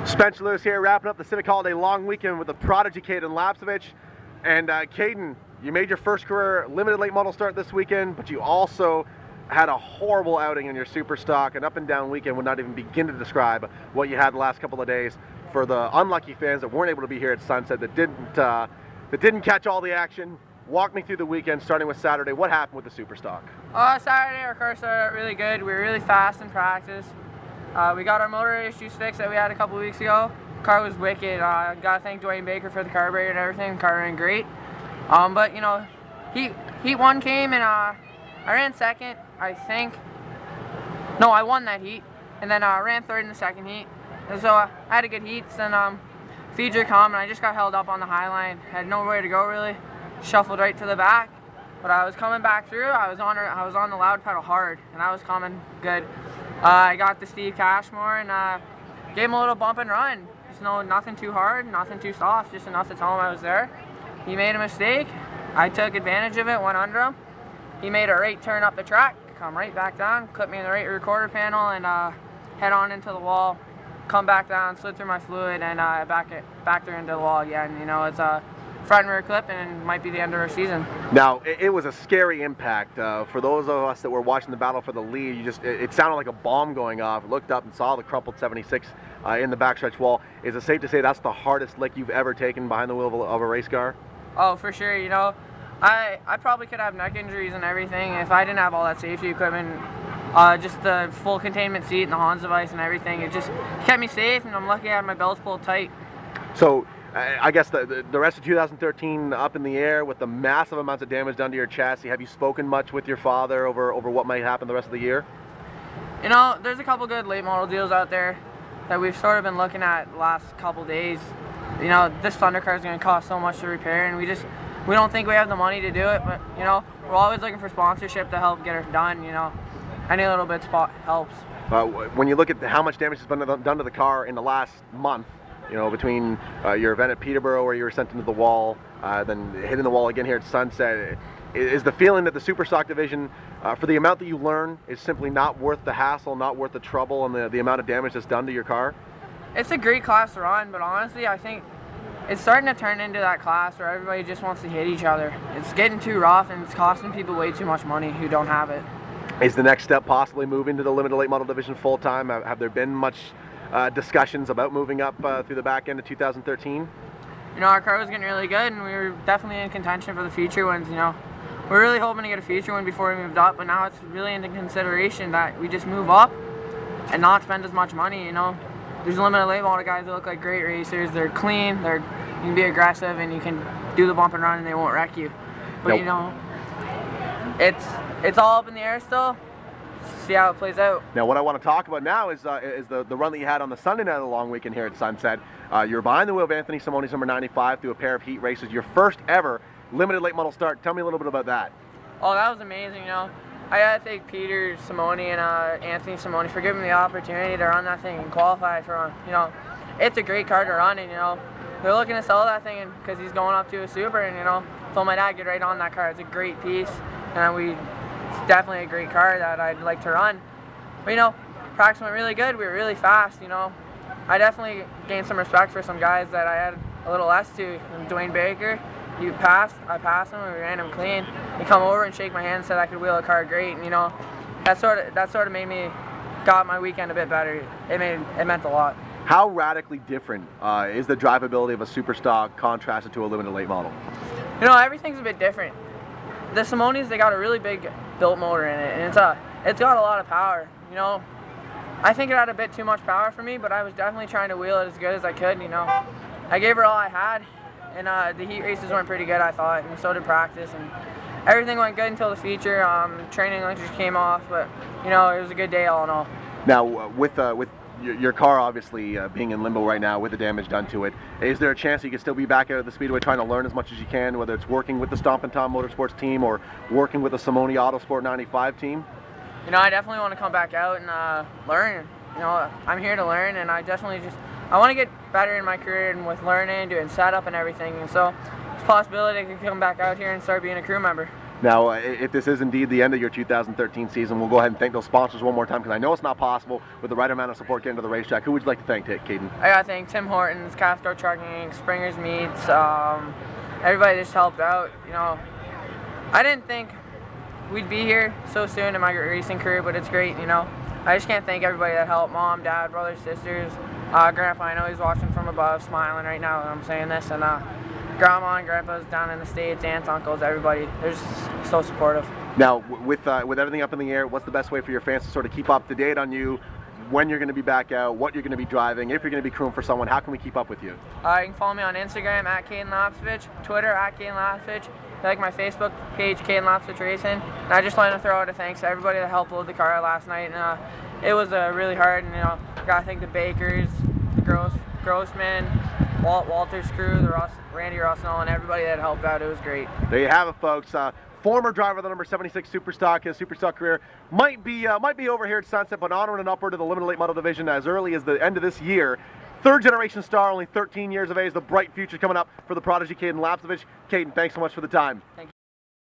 Spencer Lewis here, wrapping up the Civic Holiday long weekend with the Prodigy Cayden Lapcevich. And Cayden, you made your first career limited late model start this weekend, but you also had a horrible outing in your super stock. An up and down weekend would not even begin to describe what you had the last couple of days. For the unlucky fans that weren't able to be here at Sunset, that didn't catch all the action, walk me through the weekend, starting with Saturday. What happened with the super stock? Saturday our car started out really good. We were really fast in practice. We got our motor issues fixed that we had a couple weeks ago. Car was wicked. Gotta thank Dwayne Baker for the carburetor and everything. The car ran great. But you know, heat one came and I ran second, I think. No, I won that heat, and then I ran third in the second heat. And so I had a good heat. Then feature come and I just got held up on the high line. Had nowhere to go really. Shuffled right to the back. But I was coming back through. I was on the loud pedal hard, and I was coming good. I got to Steve Cashmore and gave him a little bump and run. Just nothing too hard, nothing too soft, just enough to tell him I was there. He made a mistake. I took advantage of it, went under him. He made a right turn up the track, come right back down, clipped me in the right recorder panel, and head on into the wall. Come back down, slid through my fluid, and back there into the wall again. You know, it's a front and rear clip, and it might be the end of our season. Now, it was a scary impact. For those of us that were watching the battle for the lead, it sounded like a bomb going off. Looked up and saw the crumpled 76 in the backstretch wall. Is it safe to say that's the hardest lick you've ever taken behind the wheel of a race car? Oh, for sure. You know, I probably could have neck injuries and everything if I didn't have all that safety equipment. Just the full containment seat and the Hans device and everything. It just kept me safe, and I'm lucky I had my belts pulled tight. So, I guess the rest of 2013 up in the air with the massive amounts of damage done to your chassis. Have you spoken much with your father over what might happen the rest of the year? You know, there's a couple good late model deals out there that we've sort of been looking at the last couple days. You know, this Thunder car is going to cost so much to repair, and we don't think we have the money to do it. But you know, we're always looking for sponsorship to help get it done. You know, any little bit helps. When you look at how much damage has been done to the car in the last month, you know, between your event at Peterborough where you were sent into the wall, then hitting the wall again here at Sunset, is the feeling that the Superstock division, for the amount that you learn, is simply not worth the hassle, not worth the trouble, and the amount of damage that's done to your car? It's a great class to run, but honestly, I think it's starting to turn into that class where everybody just wants to hit each other. It's getting too rough, and it's costing people way too much money who don't have it. Is the next step possibly moving to the limited late model division full time? Have there been much discussions about moving up through the back end of 2013? You know, our car was getting really good, and we were definitely in contention for the future ones. You know, we're really hoping to get a future one before we moved up, but now it's really into consideration that we just move up and not spend as much money. You know, there's limited late model guys that look like great racers. They're clean, you can be aggressive, and you can do the bump and run, and they won't wreck you. But nope. You know, it's all up in the air still. See how it plays out. Now, what I want to talk about now is the run that you had on the Sunday night of the long weekend here at Sunset. You're behind the wheel of Anthony Simone's number 95 through a pair of heat races. Your first ever limited late model start. Tell me a little bit about that. Oh, that was amazing. You know, I gotta thank Peter Simone and Anthony Simone for giving me the opportunity to run that thing and qualify for. You know, it's a great car to run, and you know, they're looking to sell that thing because he's going up to a super, and you know, told my dad get right on that car. It's a great piece, and it's definitely a great car that I'd like to run. But you know, practice went really good. We were really fast. You know, I definitely gained some respect for some guys that I had a little less to. And Dwayne Baker, I passed him, and we ran him clean. He come over and shake my hand and said I could wheel a car great. And you know, that sort of made me got my weekend a bit better. It meant a lot. How radically different is the drivability of a super stock contrasted to a limited late model? You know, everything's a bit different. The Simone's, they got a really big built motor in it, and it's got a lot of power. You know, I think it had a bit too much power for me, but I was definitely trying to wheel it as good as I could. You know, I gave her all I had, and the heat races went pretty good, I thought, and so did practice, and everything went good until the feature. Training lectures came off, but you know, it was a good day all in all. Now, with your car obviously being in limbo right now with the damage done to it, is there a chance you could still be back out at the Speedway trying to learn as much as you can, whether it's working with the Stompin' Tom Motorsports team or working with the Simone Autosport 95 team? You know, I definitely want to come back out and learn. You know, I'm here to learn, and I want to get better in my career and with learning, doing setup and everything. And so, it's a possibility I could come back out here and start being a crew member. Now, if this is indeed the end of your 2013 season, we'll go ahead and thank those sponsors one more time, because I know it's not possible with the right amount of support getting to the racetrack. Who would you like to thank, Cayden? I gotta thank Tim Hortons, Casco Trucking, Springer's Meats, everybody just helped out. You know, I didn't think we'd be here so soon in my racing career, but it's great, you know. I just can't thank everybody that helped, mom, dad, brothers, sisters, grandpa. I know he's watching from above, smiling right now when I'm saying this, and grandma and grandpa's down in the States, aunts, uncles, everybody. They're just so supportive. Now, with everything up in the air, what's the best way for your fans to sort of keep up to date on you, when you're going to be back out, what you're going to be driving, if you're going to be crewing for someone? How can we keep up with you? You can follow me on Instagram at Cayden Lapcevich, Twitter at Cayden Lapcevich. If you like my Facebook page, Cayden Lapcevich Racing. And I just wanted to throw out a thanks to everybody that helped load the car last night. And it was really hard. And gotta thank the Bakers, the Grossman, Walter's crew, Randy Rossnell, and everybody that helped out. It was great. There you have it, folks. Former driver of the number 76 Superstock. His Superstock career might be over here at Sunset, but onward and upward to the limited late model division as early as the end of this year. Third generation star, only 13 years of age. The bright future coming up for the Prodigy Cayden Lapcevich. Cayden, thanks so much for the time. Thank you.